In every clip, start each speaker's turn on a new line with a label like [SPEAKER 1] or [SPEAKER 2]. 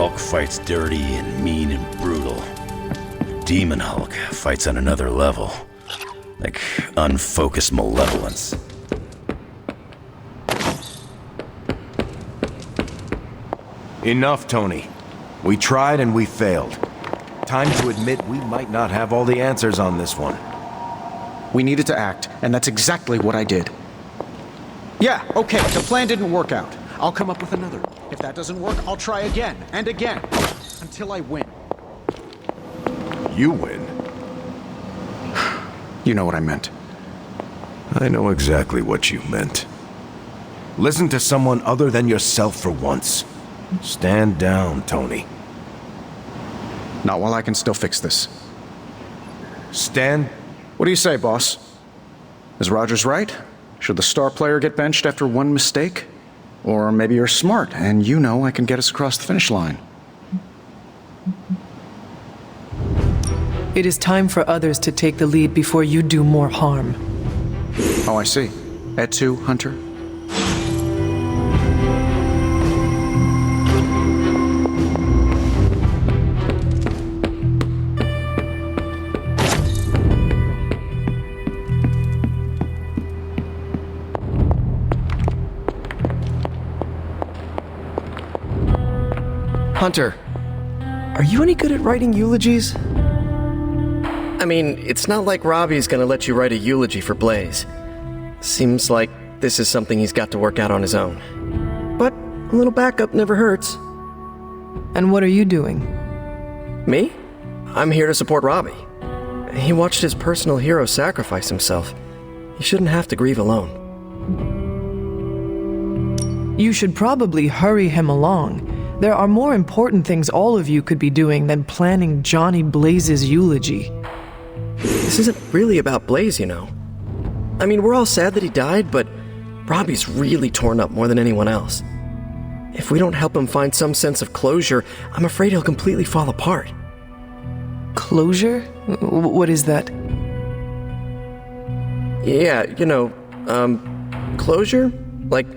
[SPEAKER 1] Hulk fights dirty and mean and brutal. Demon Hulk fights on another level. Like unfocused malevolence.
[SPEAKER 2] Enough, Tony. We tried and we failed. Time to admit we might not have all the answers on this one.
[SPEAKER 3] We needed to act, and that's exactly what I did. Yeah, okay, the plan didn't work out. I'll come up with another. If that doesn't work, I'll try again and again, until I win.
[SPEAKER 2] You win?
[SPEAKER 3] You know what I meant.
[SPEAKER 2] I know exactly what you meant. Listen to someone other than yourself for once. Stand down, Tony.
[SPEAKER 3] Not while I can still fix this.
[SPEAKER 2] Stand...
[SPEAKER 3] What do you say, boss? Is Rogers right? Should the star player get benched after one mistake? Or maybe you're smart, and you know I can get us across the finish line.
[SPEAKER 4] It is time for others to take the lead before you do more harm.
[SPEAKER 3] Oh, I see. At 2, Hunter?
[SPEAKER 5] Hunter, are you any good at writing eulogies?
[SPEAKER 6] I mean, it's not like Robbie's gonna let you write a eulogy for Blaze. Seems like this is something he's got to work out on his own. But a little backup never hurts.
[SPEAKER 4] And what are you doing?
[SPEAKER 6] Me? I'm here to support Robbie. He watched his personal hero sacrifice himself. He shouldn't have to grieve alone.
[SPEAKER 4] You should probably hurry him along. There are more important things all of you could be doing than planning Johnny Blaze's eulogy.
[SPEAKER 6] This isn't really about Blaze, you know. I mean, we're all sad that he died, but Robbie's really torn up more than anyone else. If we don't help him find some sense of closure, I'm afraid he'll completely fall apart.
[SPEAKER 4] Closure? What is that?
[SPEAKER 6] Yeah, closure? Like,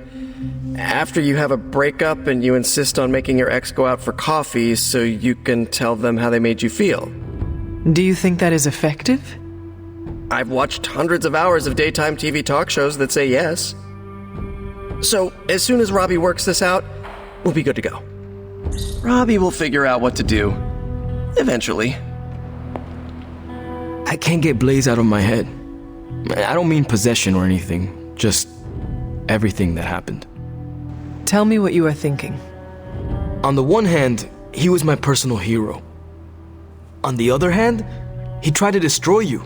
[SPEAKER 6] after you have a breakup and you insist on making your ex go out for coffee so you can tell them how they made you feel.
[SPEAKER 4] Do you think that is effective?
[SPEAKER 6] I've watched hundreds of hours of daytime TV talk shows that say yes. So, as soon as Robbie works this out, we'll be good to go. Robbie will figure out what to do. Eventually.
[SPEAKER 5] I can't get Blaze out of my head. I don't mean possession or anything, just everything that happened.
[SPEAKER 4] Tell me what you are thinking.
[SPEAKER 5] On the one hand, he was my personal hero. On the other hand, he tried to destroy you.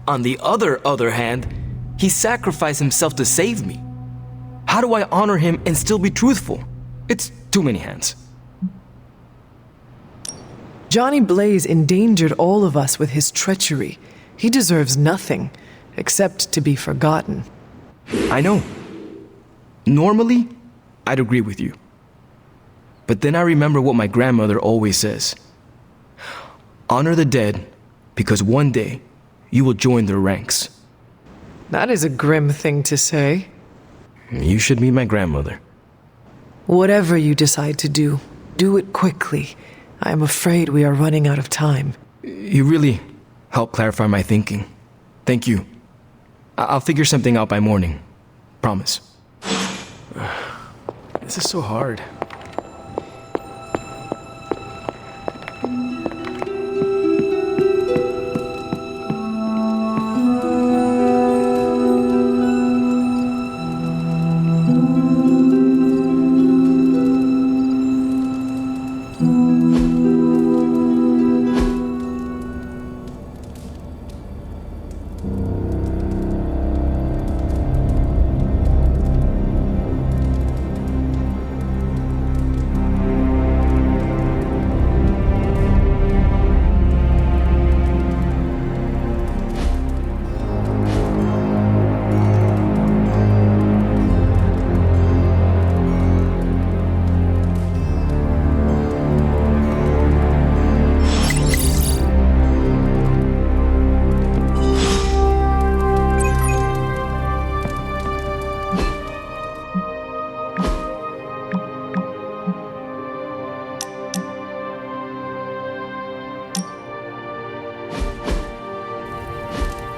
[SPEAKER 5] On the other hand, he sacrificed himself to save me. How do I honor him and still be truthful? It's too many hands.
[SPEAKER 4] Johnny Blaze endangered all of us with his treachery. He deserves nothing, except to be forgotten.
[SPEAKER 5] I know. Normally, I'd agree with you. But then I remember what my grandmother always says. Honor the dead, because one day you will join their ranks.
[SPEAKER 4] That is a grim thing to say.
[SPEAKER 5] You should meet my grandmother.
[SPEAKER 4] Whatever you decide to do, do it quickly. I am afraid we are running out of time.
[SPEAKER 5] You really helped clarify my thinking. Thank you. I'll figure something out by morning. Promise. This is so hard.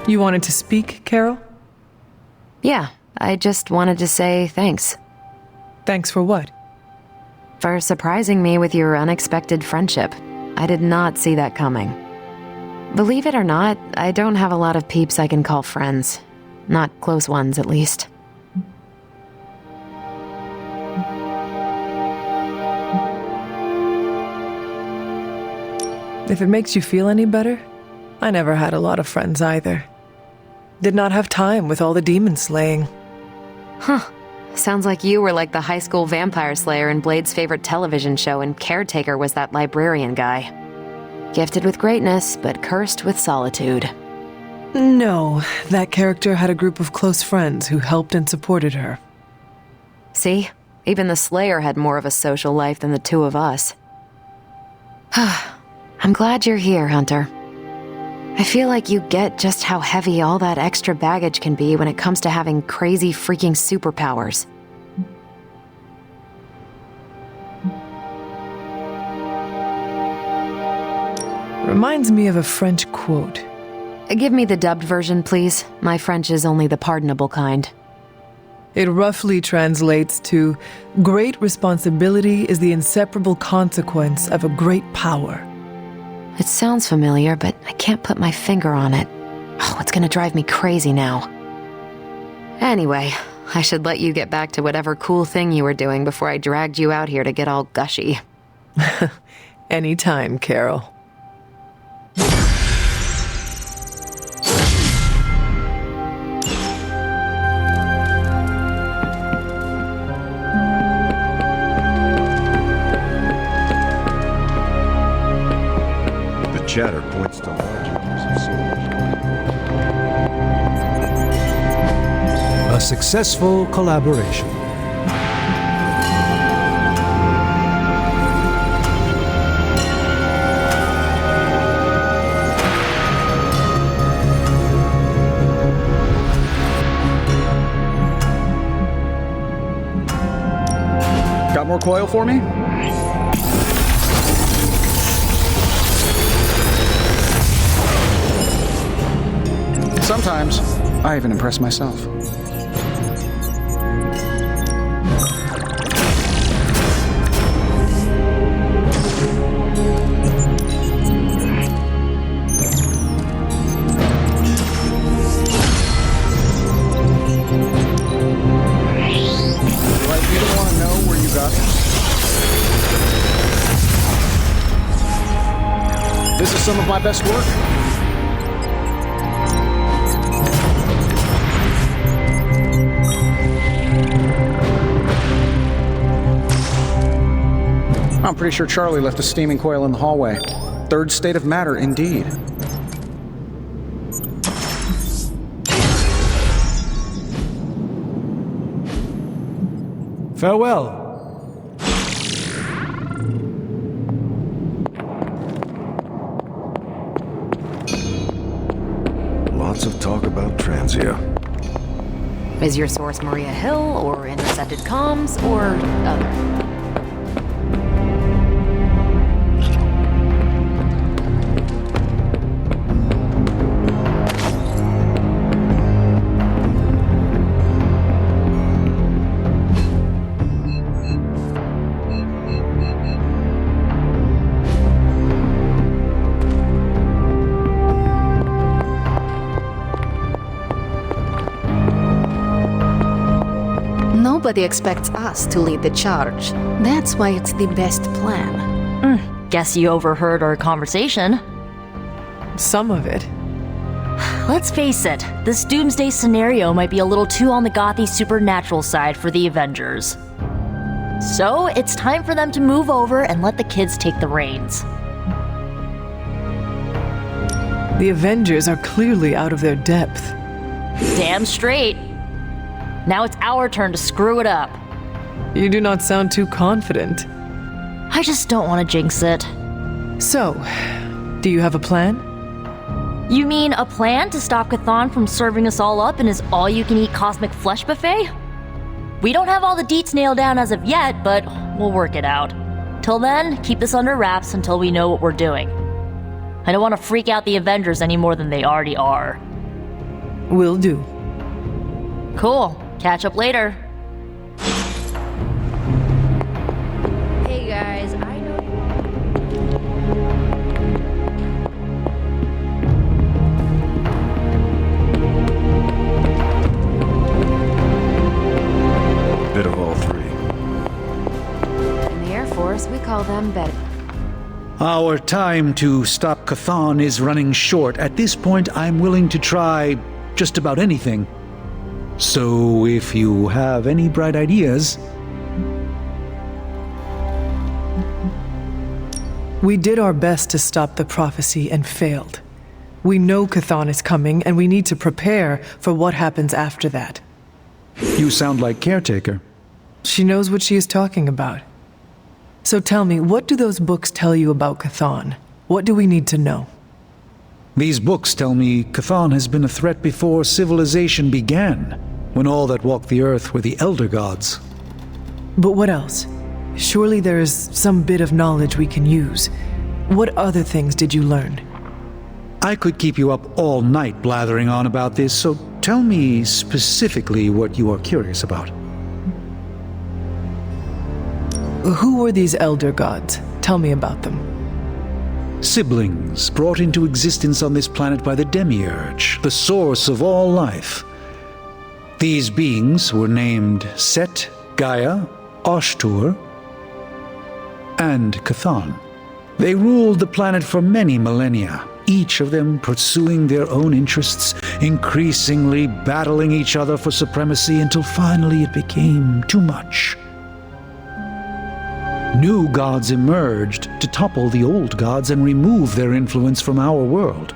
[SPEAKER 4] You wanted to speak, Carol?
[SPEAKER 7] Yeah, I just wanted to say thanks.
[SPEAKER 4] Thanks for what?
[SPEAKER 7] For surprising me with your unexpected friendship. I did not see that coming. Believe it or not, I don't have a lot of peeps I can call friends. Not close ones, at least.
[SPEAKER 4] If it makes you feel any better, I never had a lot of friends either. Did not have time with all the demon slaying.
[SPEAKER 7] Huh. Sounds like you were like the high school vampire slayer in Blade's favorite television show, and Caretaker was that librarian guy. Gifted with greatness, but cursed with solitude.
[SPEAKER 4] No, that character had a group of close friends who helped and supported her.
[SPEAKER 7] See? Even the Slayer had more of a social life than the two of us. I'm glad you're here, Hunter. I feel like you get just how heavy all that extra baggage can be when it comes to having crazy freaking superpowers.
[SPEAKER 4] Reminds me of a French quote.
[SPEAKER 7] Give me the dubbed version, please. My French is only the pardonable kind.
[SPEAKER 4] It roughly translates to, "Great responsibility is the inseparable consequence of a great power."
[SPEAKER 7] It sounds familiar, but I can't put my finger on it. Oh, it's gonna drive me crazy now. Anyway, I should let you get back to whatever cool thing you were doing before I dragged you out here to get all gushy.
[SPEAKER 4] Anytime, Carol.
[SPEAKER 2] Chatter points to larger use of sewage.
[SPEAKER 8] A successful collaboration.
[SPEAKER 3] Got more coil for me? Sometimes, I even impress myself. Like, you don't want to know where you got it? This is some of my best work. I'm pretty sure Charlie left a steaming coil in the hallway. Third state of matter, indeed.
[SPEAKER 8] Farewell.
[SPEAKER 2] Lots of talk about Transia.
[SPEAKER 7] Is your source Maria Hill, or intercepted comms, or other?
[SPEAKER 9] Nobody expects us to lead the charge. That's why it's the best plan.
[SPEAKER 10] Guess you overheard our conversation.
[SPEAKER 4] Some of it.
[SPEAKER 10] Let's face it, this doomsday scenario might be a little too on the gothy supernatural side for the Avengers. So, it's time for them to move over and let the kids take the reins.
[SPEAKER 4] The Avengers are clearly out of their depth.
[SPEAKER 10] Damn straight. Now it's our turn to screw it up.
[SPEAKER 4] You do not sound too confident.
[SPEAKER 10] I just don't want to jinx it.
[SPEAKER 4] So, do you have a plan?
[SPEAKER 10] You mean a plan to stop Chthon from serving us all up in his all-you-can-eat cosmic flesh buffet? We don't have all the deets nailed down as of yet, but we'll work it out. Till then, keep this under wraps until we know what we're doing. I don't want to freak out the Avengers any more than they already are.
[SPEAKER 4] Will do.
[SPEAKER 10] Cool. Catch up later. Hey guys, I know
[SPEAKER 2] Bit of all three.
[SPEAKER 7] In the Air Force, we call them better.
[SPEAKER 11] Our time to stop Chthon is running short. At this point, I'm willing to try just about anything. So if you have any bright ideas...
[SPEAKER 4] We did our best to stop the prophecy and failed. We know Chthon is coming, and we need to prepare for what happens after that.
[SPEAKER 11] You sound like Caretaker.
[SPEAKER 4] She knows what she is talking about. So tell me, what do those books tell you about Chthon? What do we need to know?
[SPEAKER 11] These books tell me Chthon has been a threat before civilization began, when all that walked the earth were the Elder Gods.
[SPEAKER 4] But what else? Surely there is some bit of knowledge we can use. What other things did you learn?
[SPEAKER 11] I could keep you up all night blathering on about this, so tell me specifically what you are curious about.
[SPEAKER 4] Who were these Elder Gods? Tell me about them.
[SPEAKER 11] Siblings brought into existence on this planet by the Demiurge, the source of all life. These beings were named Set, Gaia, Ashtur, and Chthon. They ruled the planet for many millennia, each of them pursuing their own interests, increasingly battling each other for supremacy until finally it became too much. New gods emerged to topple the old gods and remove their influence from our world.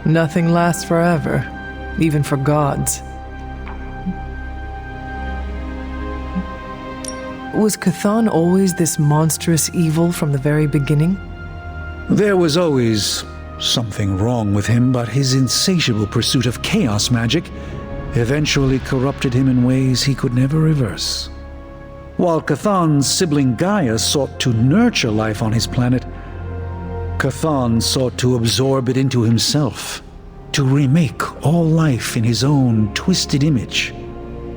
[SPEAKER 4] Nothing lasts forever, even for gods. Was Chthon always this monstrous evil from the very beginning?
[SPEAKER 11] There was always something wrong with him, but his insatiable pursuit of chaos magic eventually corrupted him in ways he could never reverse. While Chthon's sibling Gaia sought to nurture life on his planet, Chthon sought to absorb it into himself, to remake all life in his own twisted image.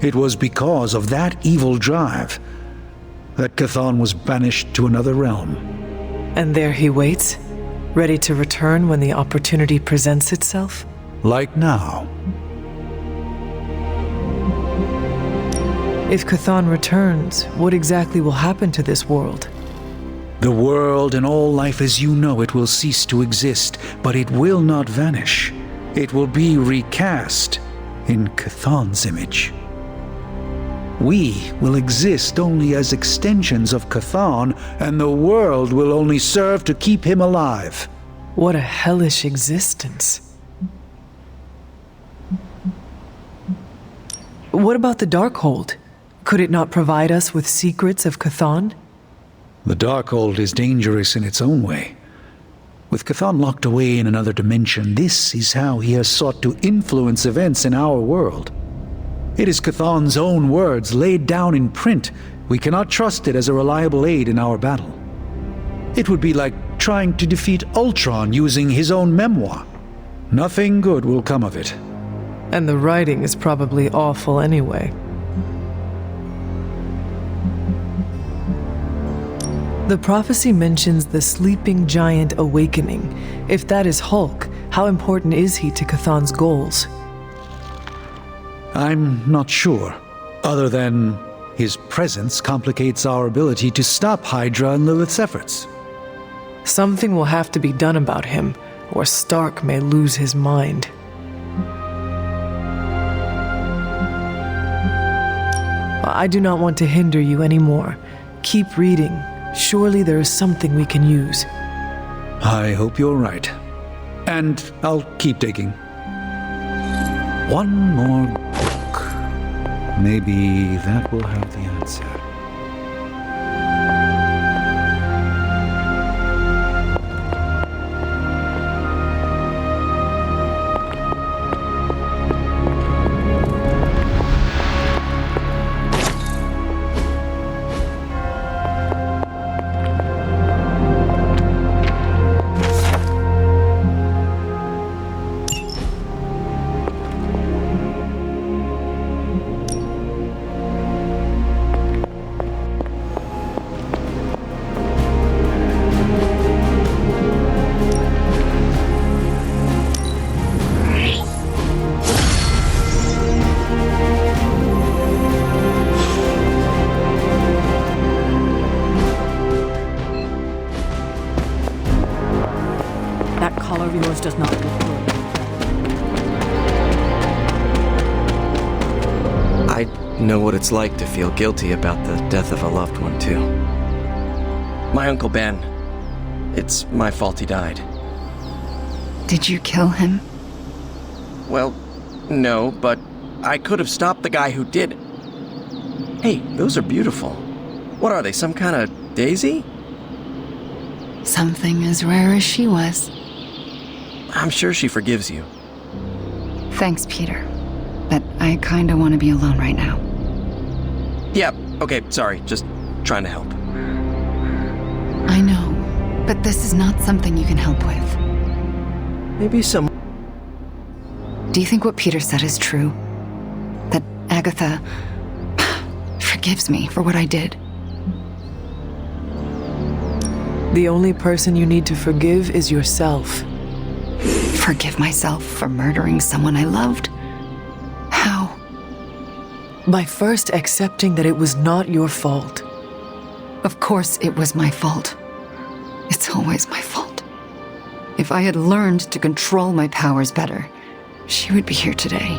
[SPEAKER 11] It was because of that evil drive that Chthon was banished to another realm.
[SPEAKER 4] And there he waits, ready to return when the opportunity presents itself?
[SPEAKER 11] Like now.
[SPEAKER 4] If Chthon returns, what exactly will happen to this world?
[SPEAKER 11] The world and all life as you know it will cease to exist, but it will not vanish. It will be recast in Chthon's image. We will exist only as extensions of Chthon, and the world will only serve to keep him alive.
[SPEAKER 4] What a hellish existence. What about the Darkhold? Could it not provide us with secrets of Chthon?
[SPEAKER 11] The Darkhold is dangerous in its own way. With Chthon locked away in another dimension, this is how he has sought to influence events in our world. It is Chthon's own words laid down in print. We cannot trust it as a reliable aid in our battle. It would be like trying to defeat Ultron using his own memoir. Nothing good will come of it.
[SPEAKER 4] And the writing is probably awful anyway. The prophecy mentions the sleeping giant awakening. If that is Hulk, how important is he to Chthon's goals?
[SPEAKER 11] I'm not sure, other than his presence complicates our ability to stop Hydra and Lilith's efforts.
[SPEAKER 4] Something will have to be done about him, or Stark may lose his mind. I do not want to hinder you anymore. Keep reading. Surely there is something we can use.
[SPEAKER 11] I hope you're right. And I'll keep digging. One more book. Maybe that will have the answer.
[SPEAKER 12] of yours does not look good.
[SPEAKER 6] I know what it's like to feel guilty about the death of a loved one, too. My Uncle Ben. It's my fault he died.
[SPEAKER 13] Did you kill him?
[SPEAKER 6] Well, no, but I could have stopped the guy who did. Hey, those are beautiful. What are they, some kind of daisy?
[SPEAKER 13] Something as rare as she was.
[SPEAKER 6] I'm sure she forgives you.
[SPEAKER 13] Thanks, Peter. But I kinda want to be alone right now.
[SPEAKER 6] Yeah, okay, sorry, just trying to help.
[SPEAKER 13] I know, but this is not something you can help with.
[SPEAKER 6] Maybe some...
[SPEAKER 13] Do you think what Peter said is true? That Agatha forgives me for what I did?
[SPEAKER 4] The only person you need to forgive is yourself.
[SPEAKER 13] Forgive myself for murdering someone I loved? How?
[SPEAKER 4] By first accepting that it was not your fault.
[SPEAKER 13] Of course it was my fault. It's always my fault. If I had learned to control my powers better, she would be here today.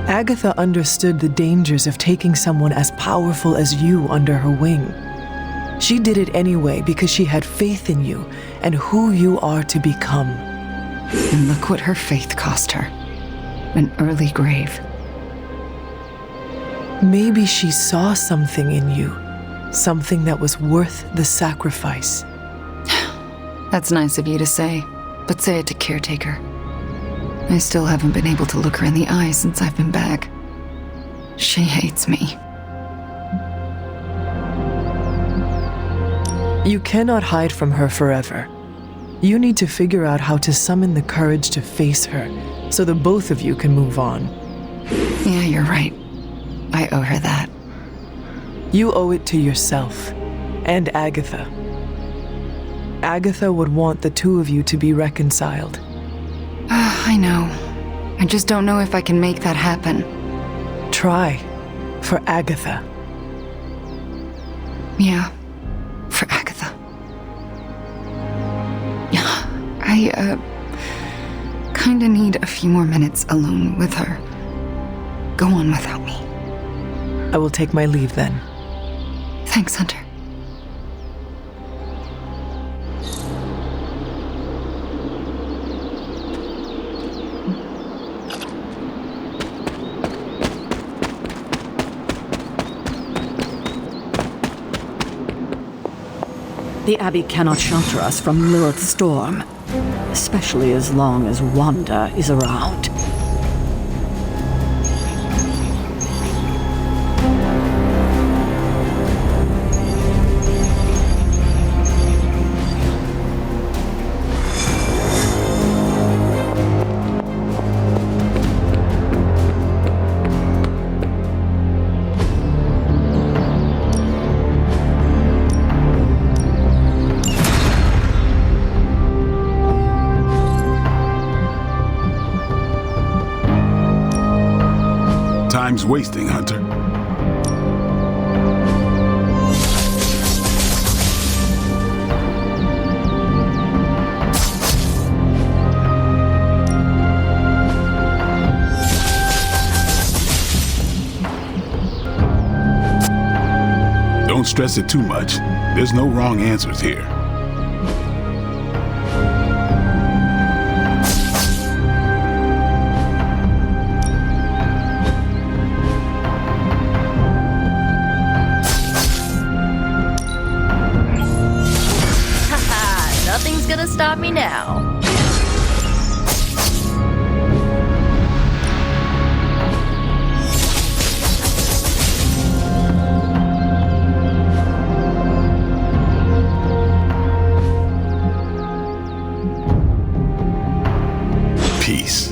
[SPEAKER 4] Agatha understood the dangers of taking someone as powerful as you under her wing. She did it anyway because she had faith in you and who you are to become.
[SPEAKER 13] And look what her faith cost her. An early grave.
[SPEAKER 4] Maybe she saw something in you, something that was worth the sacrifice.
[SPEAKER 13] That's nice of you to say, but say it to Caretaker. I still haven't been able to look her in the eye since I've been back. She hates me.
[SPEAKER 4] You cannot hide from her forever. You need to figure out how to summon the courage to face her, so the both of you can move on.
[SPEAKER 13] Yeah, you're right. I owe her that.
[SPEAKER 4] You owe it to yourself, and Agatha. Agatha would want the two of you to be reconciled.
[SPEAKER 13] I know. I just don't know if I can make that happen.
[SPEAKER 4] Try. For Agatha.
[SPEAKER 13] Yeah. For Agatha. I, kinda need a few more minutes alone with her. Go on without me.
[SPEAKER 4] I will take my leave then.
[SPEAKER 13] Thanks, Hunter.
[SPEAKER 12] The Abbey cannot shelter us from Lilith's storm, especially as long as Wanda is around.
[SPEAKER 14] Time's wasting, Hunter. Don't stress it too much. There's no wrong answers here.
[SPEAKER 10] Nothing's gonna stop me now.
[SPEAKER 14] Peace.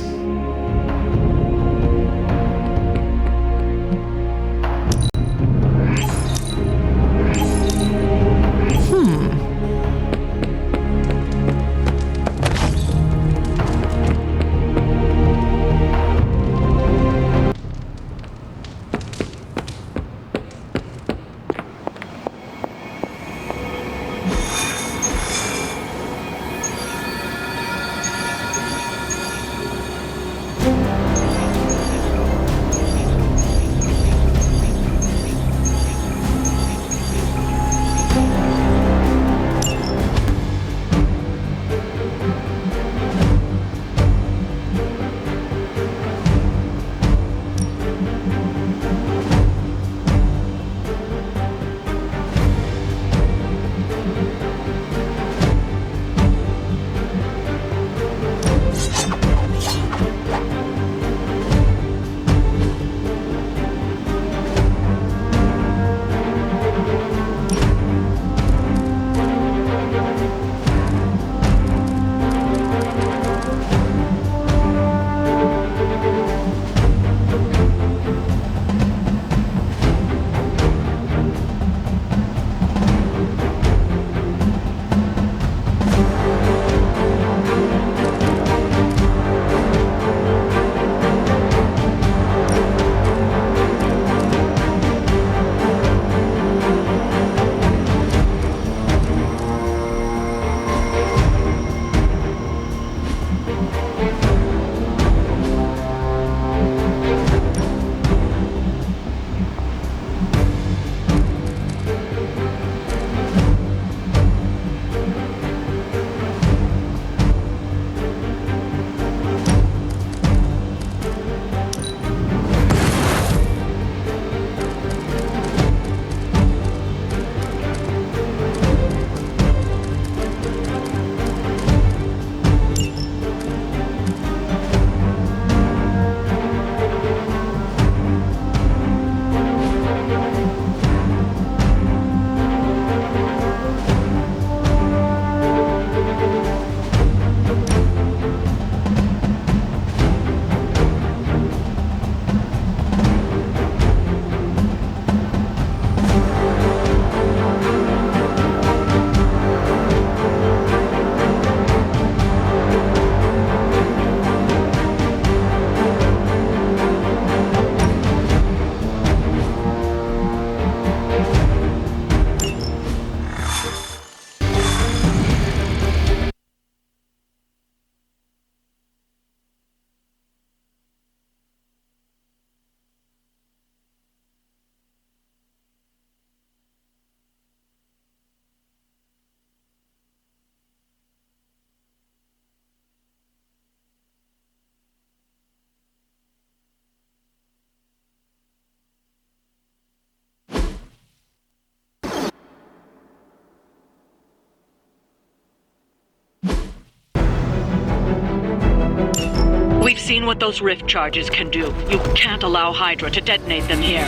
[SPEAKER 15] seen what those rift charges can do. You can't allow Hydra to detonate them here.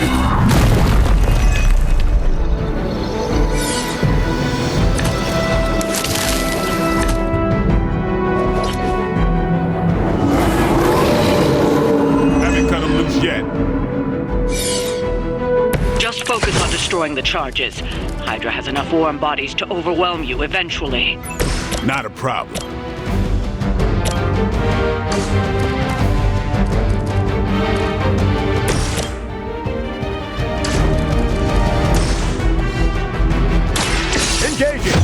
[SPEAKER 14] Haven't cut them loose yet.
[SPEAKER 15] Just focus on destroying the charges. Hydra has enough warm bodies to overwhelm you eventually.
[SPEAKER 14] Not a problem.
[SPEAKER 2] Engaging!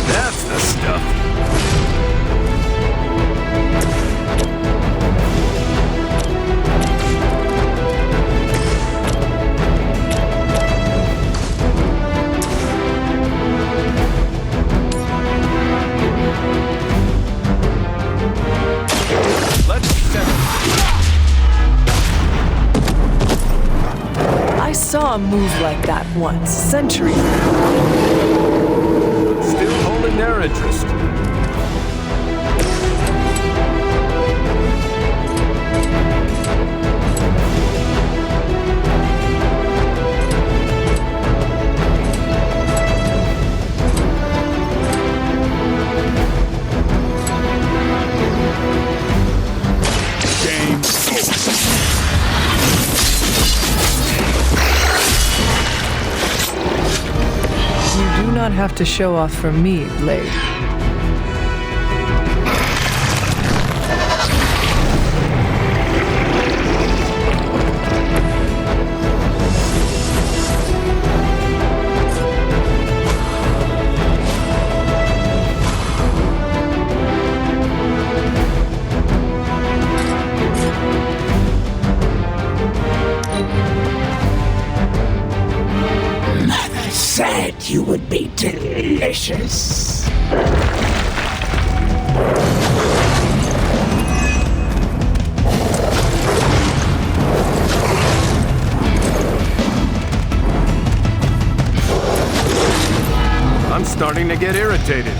[SPEAKER 2] That's the stuff.
[SPEAKER 4] I saw a move like that once, centuries ago.
[SPEAKER 2] Still holding their interest.
[SPEAKER 14] Game
[SPEAKER 4] You do not have to show off for me, Blade.
[SPEAKER 16] Mother said you would be delicious.
[SPEAKER 2] I'm starting to get irritated.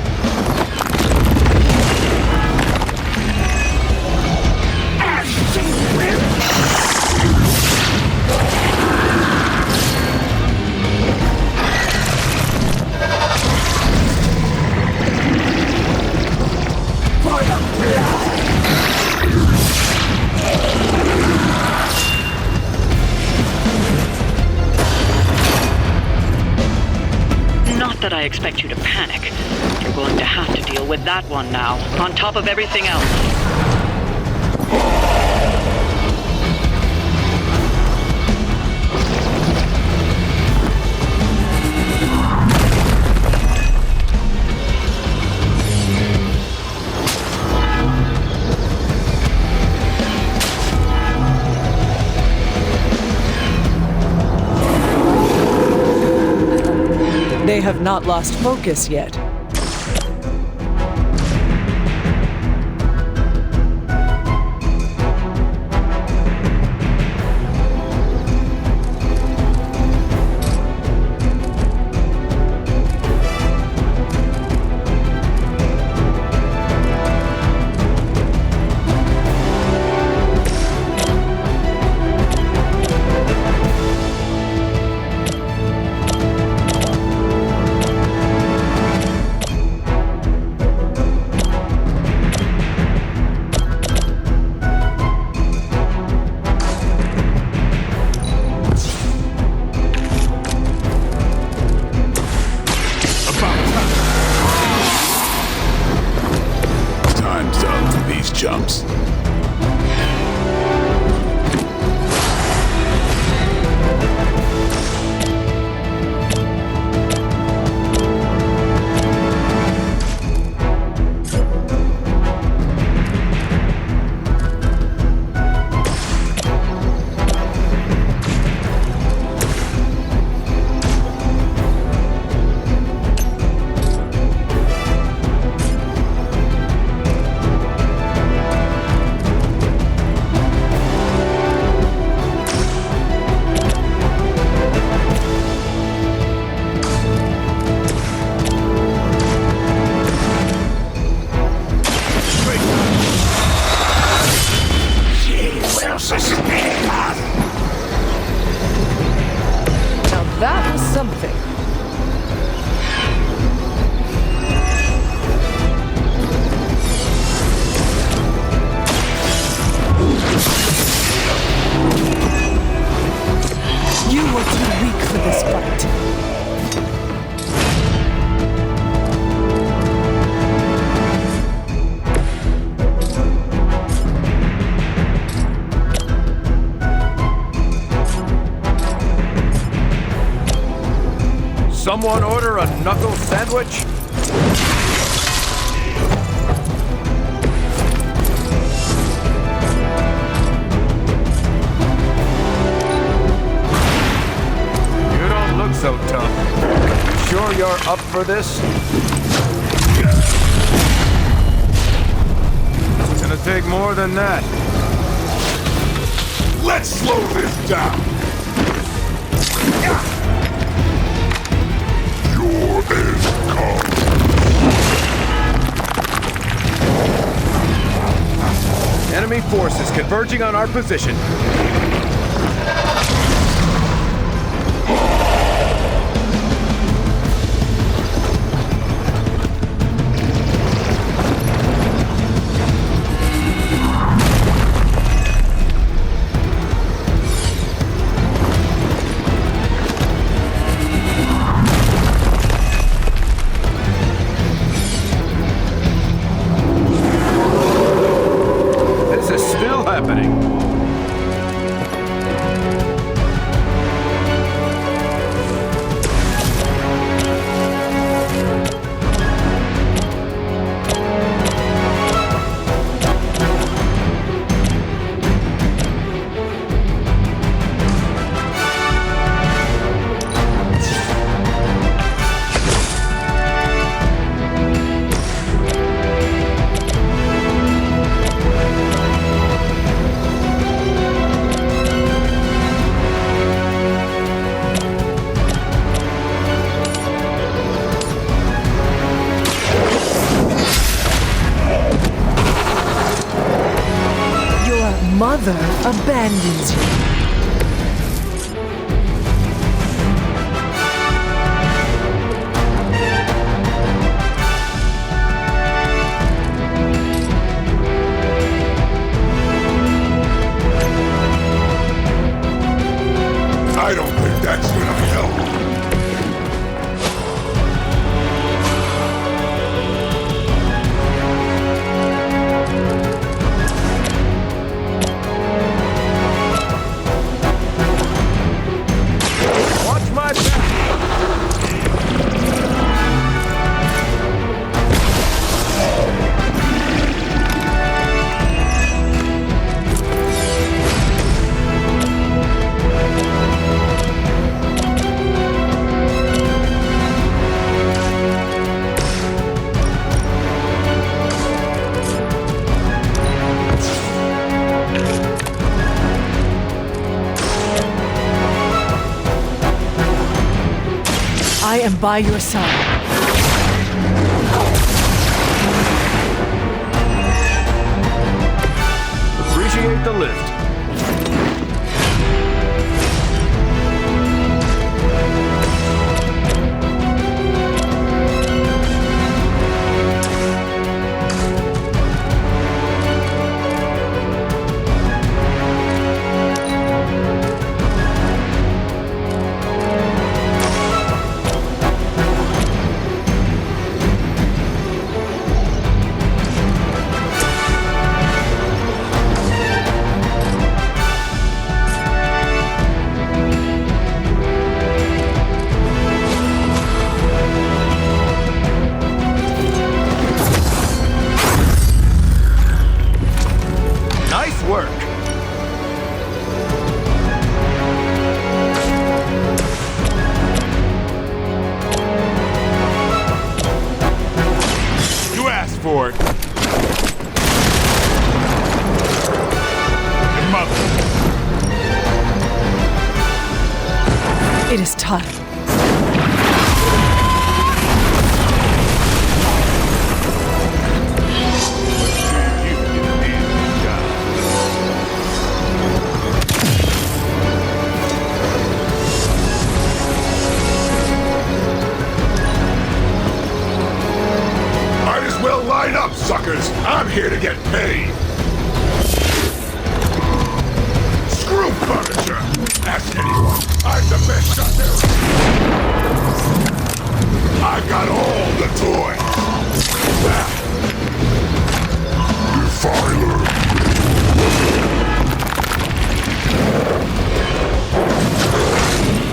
[SPEAKER 15] Not that I expect you to panic. You're going to have to deal with that one now, on top of everything else.
[SPEAKER 4] They have not lost focus yet. That was something. You were too weak for this fight.
[SPEAKER 2] Someone order a knuckle sandwich? You don't look so tough. You sure you're up for this? It's gonna take more than that.
[SPEAKER 14] Let's slow this down. Your end comes.
[SPEAKER 2] Enemy forces converging on our position. This is still happening.
[SPEAKER 4] Your mother abandons you.
[SPEAKER 14] I don't think that's gonna help.
[SPEAKER 2] Watch my back.
[SPEAKER 4] I am by your side.
[SPEAKER 2] Appreciate the lift. Nice work.
[SPEAKER 14] You asked for it. Your mother.
[SPEAKER 4] It is time.
[SPEAKER 17] here to get paid. Screw Punisher! Ask anyone. I'm the best out there. I got all the toys. Defiler.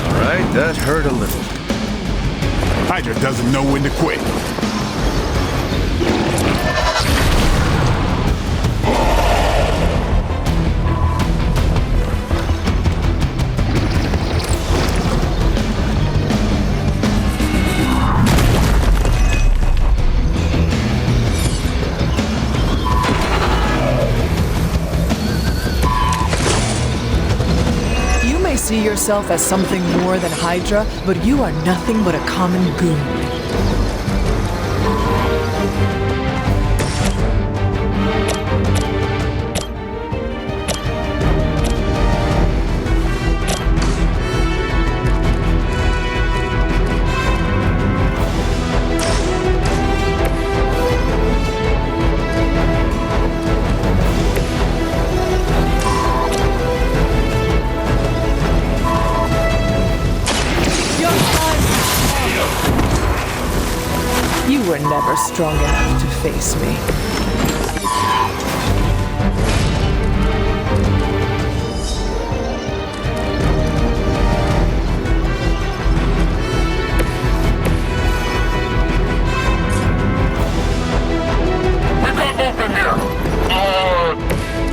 [SPEAKER 2] All right, that hurt a little.
[SPEAKER 14] Hydra doesn't know when to quit.
[SPEAKER 4] See yourself as something more than Hydra, but you are nothing but a common goon. You were never strong enough to face me.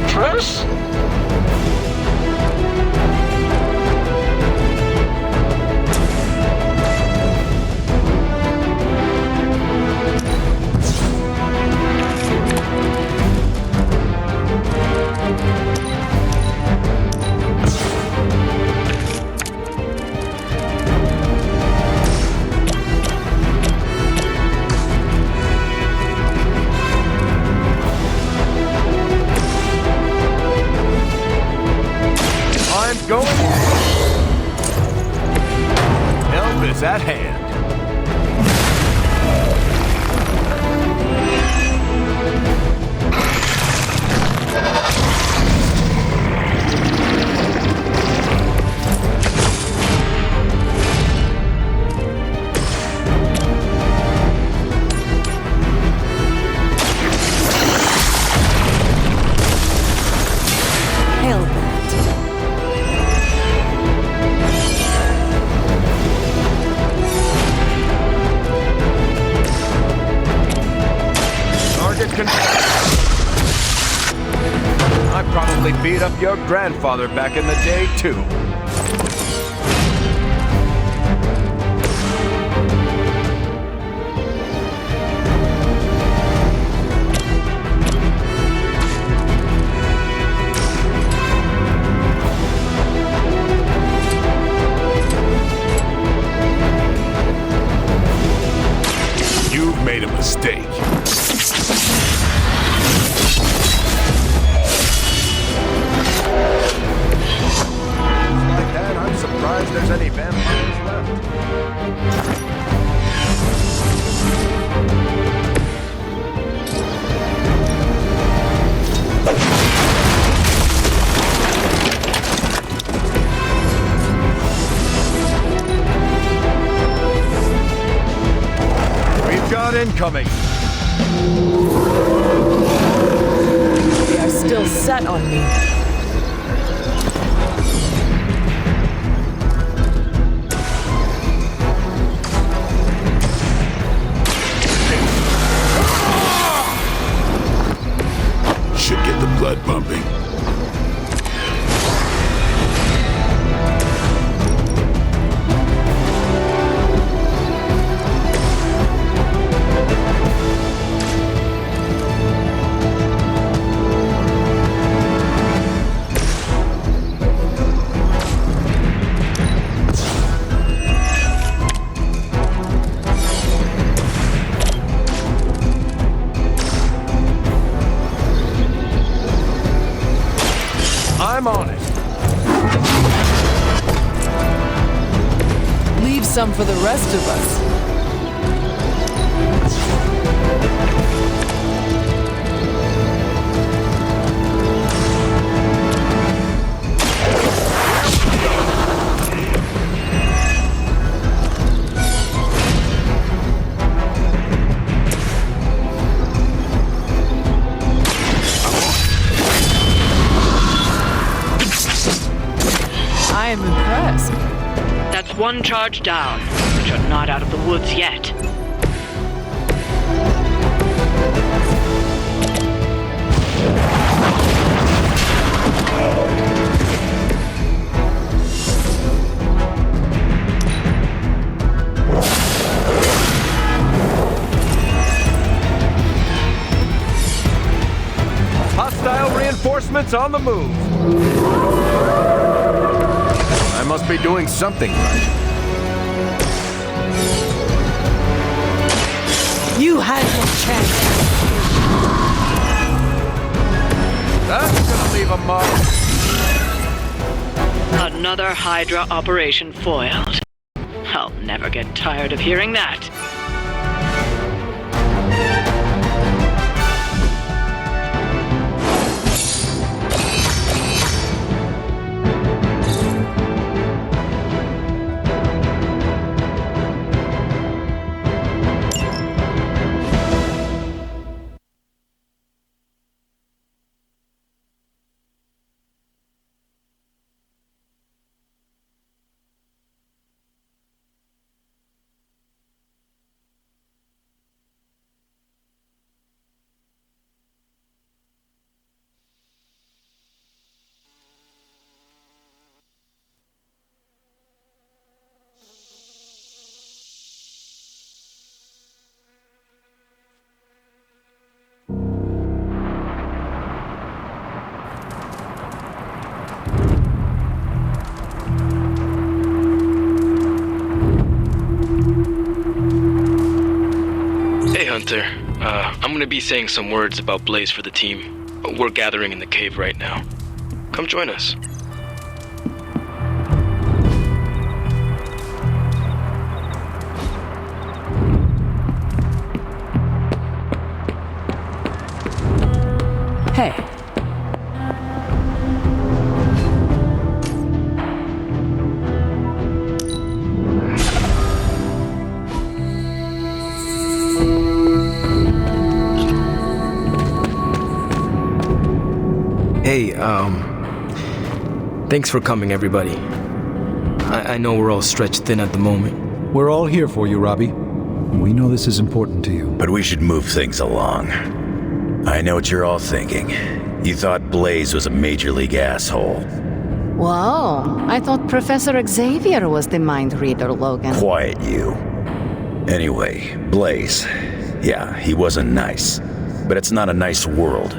[SPEAKER 17] Trish?
[SPEAKER 2] Help is at hand. I probably beat up your grandfather back in the day, too.
[SPEAKER 14] You've made a mistake.
[SPEAKER 2] I'm surprised there's any vampires left. We've got incoming.
[SPEAKER 4] They are still set on me.
[SPEAKER 14] Should get the blood pumping.
[SPEAKER 2] I'm on it.
[SPEAKER 4] Leave some for the rest of us. I am impressed.
[SPEAKER 15] That's one charge down, but you're not out of the woods yet.
[SPEAKER 2] Hostile reinforcements on the move. I must be doing something right.
[SPEAKER 4] You had your chance.
[SPEAKER 2] That's gonna leave a mark.
[SPEAKER 15] Another Hydra operation foiled. I'll never get tired of hearing that.
[SPEAKER 5] Hunter, I'm gonna be saying some words about Blaze for the team. We're gathering in the cave right now. Come join us.
[SPEAKER 12] Hey.
[SPEAKER 5] Hey, thanks for coming, everybody. I know we're all stretched thin at the moment.
[SPEAKER 8] We're all here for you, Robbie. We know this is important to you.
[SPEAKER 1] But we should move things along. I know what you're all thinking. You thought Blaze was a major league asshole.
[SPEAKER 9] Whoa, I thought Professor Xavier was the mind reader, Logan.
[SPEAKER 1] Quiet, you. Anyway, Blaze. Yeah, he wasn't nice. But it's not a nice world.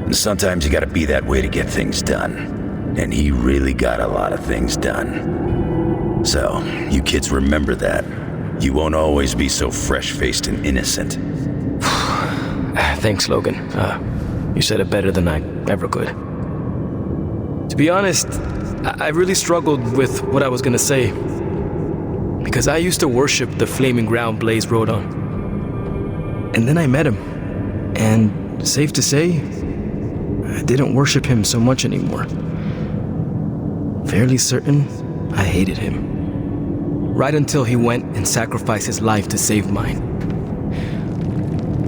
[SPEAKER 1] And sometimes you gotta be that way to get things done. And he really got a lot of things done. So, you kids remember that. You won't always be so fresh-faced and innocent.
[SPEAKER 5] Thanks, Logan. You said it better than I ever could. To be honest, I really struggled with what I was gonna say. Because I used to worship the flaming ground Blaze rode on. And then I met him. And safe to say, I didn't worship him so much anymore. Fairly certain I hated him. Right until he went and sacrificed his life to save mine.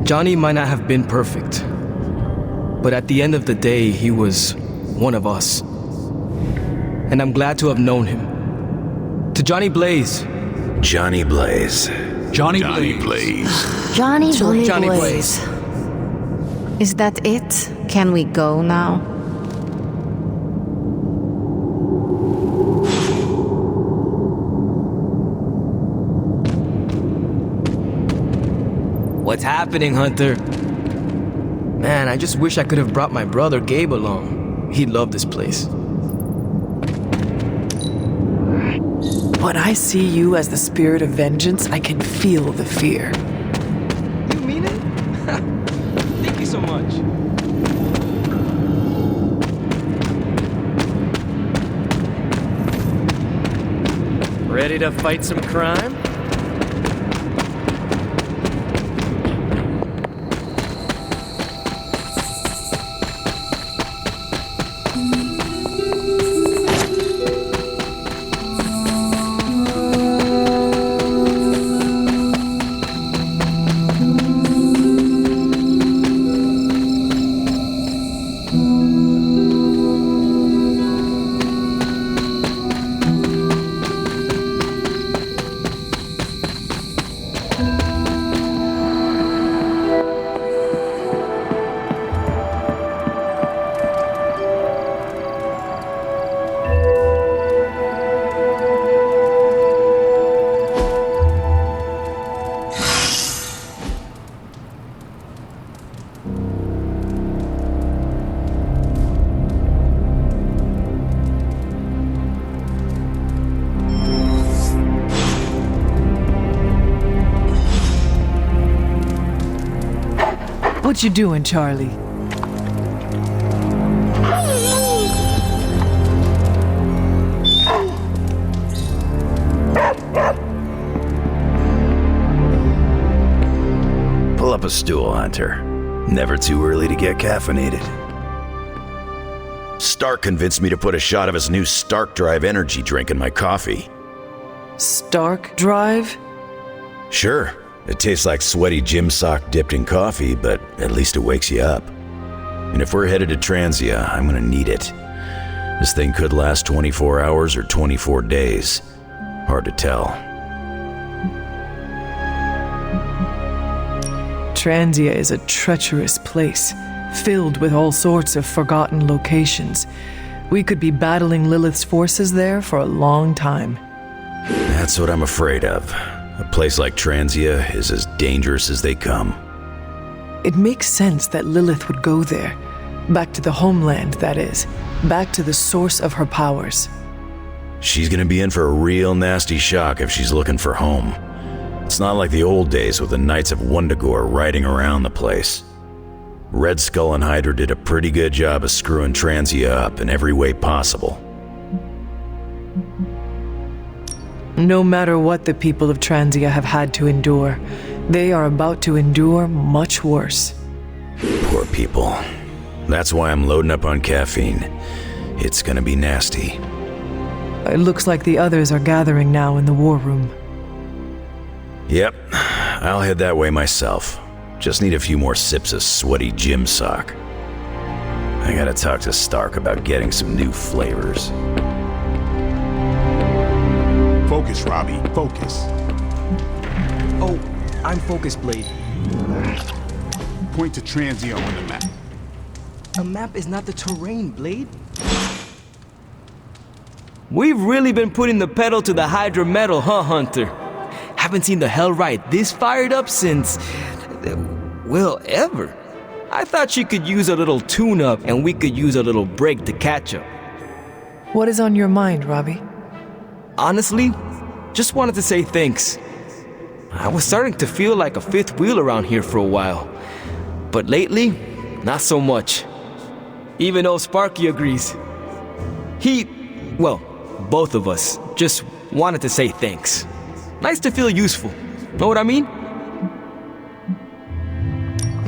[SPEAKER 5] Johnny might not have been perfect, but at the end of the day, he was one of us. And I'm glad to have known him. To Johnny Blaze.
[SPEAKER 1] Johnny Blaze.
[SPEAKER 11] Johnny Blaze.
[SPEAKER 9] Johnny Blaze.
[SPEAKER 5] Johnny Blaze.
[SPEAKER 9] Is that it? Can we go now?
[SPEAKER 5] What's happening, Hunter? Man, I just wish I could have brought my brother Gabe along. He'd love this place.
[SPEAKER 4] When I see you as the spirit of vengeance, I can feel the fear.
[SPEAKER 5] You mean it? Thank you so much.
[SPEAKER 18] Ready to fight some crime?
[SPEAKER 4] What you doing, Charlie?
[SPEAKER 1] Pull up a stool, Hunter. Never too early to get caffeinated. Stark convinced me to put a shot of his new Stark Drive energy drink in my coffee.
[SPEAKER 4] Stark Drive?
[SPEAKER 1] Sure, it tastes like sweaty gym sock dipped in coffee, but at least it wakes you up. And if we're headed to Transia, I'm gonna need it. This thing could last 24 hours or 24 days. Hard to tell.
[SPEAKER 4] Transia is a treacherous place, filled with all sorts of forgotten locations. We could be battling Lilith's forces there for a long time.
[SPEAKER 1] That's what I'm afraid of. A place like Transia is as dangerous as they come.
[SPEAKER 4] It makes sense that Lilith would go there. Back to the homeland, that is. Back to the source of her powers.
[SPEAKER 1] She's gonna be in for a real nasty shock if she's looking for home. It's not like the old days with the Knights of Wundagore riding around the place. Red Skull and Hydra did a pretty good job of screwing Transia up in every way possible.
[SPEAKER 4] No matter what the people of Transia have had to endure, they are about to endure much worse.
[SPEAKER 1] Poor people. That's why I'm loading up on caffeine. It's gonna be nasty.
[SPEAKER 4] It looks like the others are gathering now in the war room.
[SPEAKER 1] Yep, I'll head that way myself. Just need a few more sips of sweaty gym sock. I gotta talk to Stark about getting some new flavors.
[SPEAKER 14] Focus, Robbie, focus.
[SPEAKER 5] Oh, I'm focused, Blade.
[SPEAKER 14] Point to Transia on the map.
[SPEAKER 5] A map is not the terrain, Blade. We've really been putting the pedal to the Hydra metal, huh, Hunter? Haven't seen the Hellride this fired up since... well, ever. I thought she could use a little tune-up and we could use a little break to catch up.
[SPEAKER 4] What is on your mind, Robbie?
[SPEAKER 5] Honestly, just wanted to say thanks. I was starting to feel like a fifth wheel around here for a while. But lately, not so much. Even though Sparky agrees. Well, both of us just wanted to say thanks. Nice to feel useful. Know what I mean?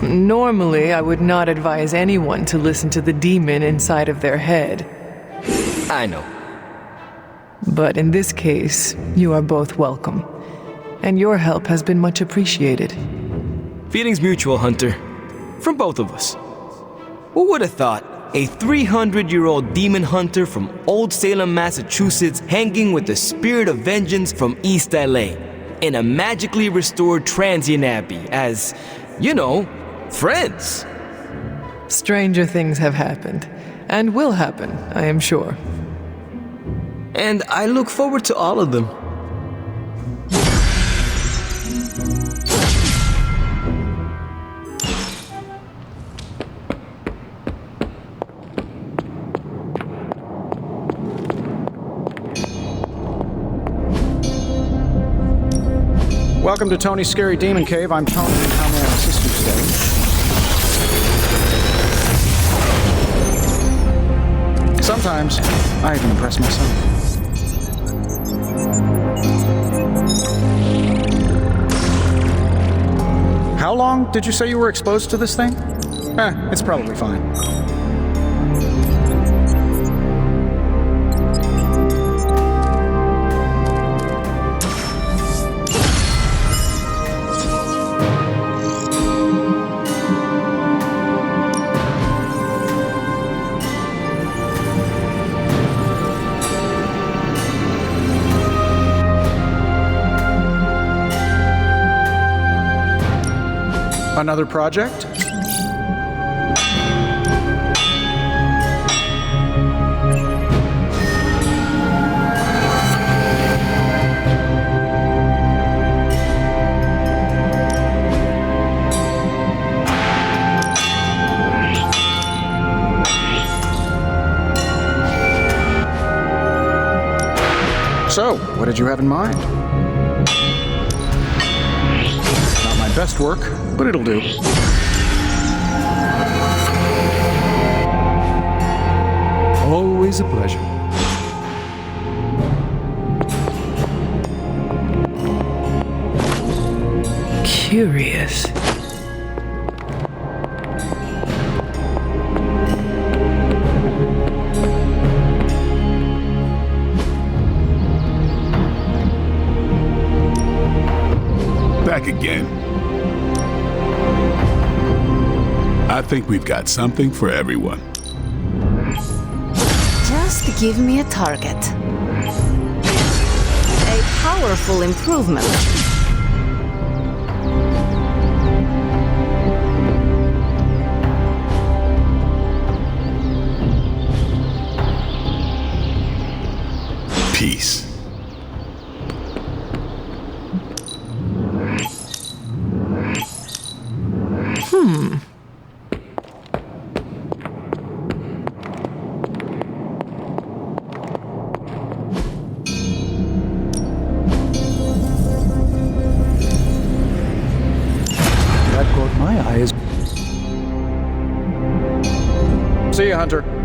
[SPEAKER 4] Normally, I would not advise anyone to listen to the demon inside of their head.
[SPEAKER 5] I know.
[SPEAKER 4] But in this case, you are both welcome. And your help has been much appreciated.
[SPEAKER 5] Feelings mutual, Hunter. From both of us. Who would have thought a 300-year-old demon hunter from Old Salem, Massachusetts, hanging with the spirit of vengeance from East LA in a magically restored Transient Abbey as, you know, friends?
[SPEAKER 4] Stranger things have happened, and will happen, I am sure.
[SPEAKER 5] And I look forward to all of them.
[SPEAKER 3] Welcome to Tony's Scary Demon Cave. I'm Tony, and how may I assist you today? Sometimes, I even impress myself. How long did you say you were exposed to this thing? It's probably fine. Another project? So, what did you have in mind? Not my best work, but it'll do.
[SPEAKER 8] Always a pleasure.
[SPEAKER 4] Curious.
[SPEAKER 14] Back again. I think we've got something for everyone.
[SPEAKER 9] Just give me a target. A powerful improvement.
[SPEAKER 14] Peace.
[SPEAKER 8] That caught my eye as
[SPEAKER 3] See you, Hunter.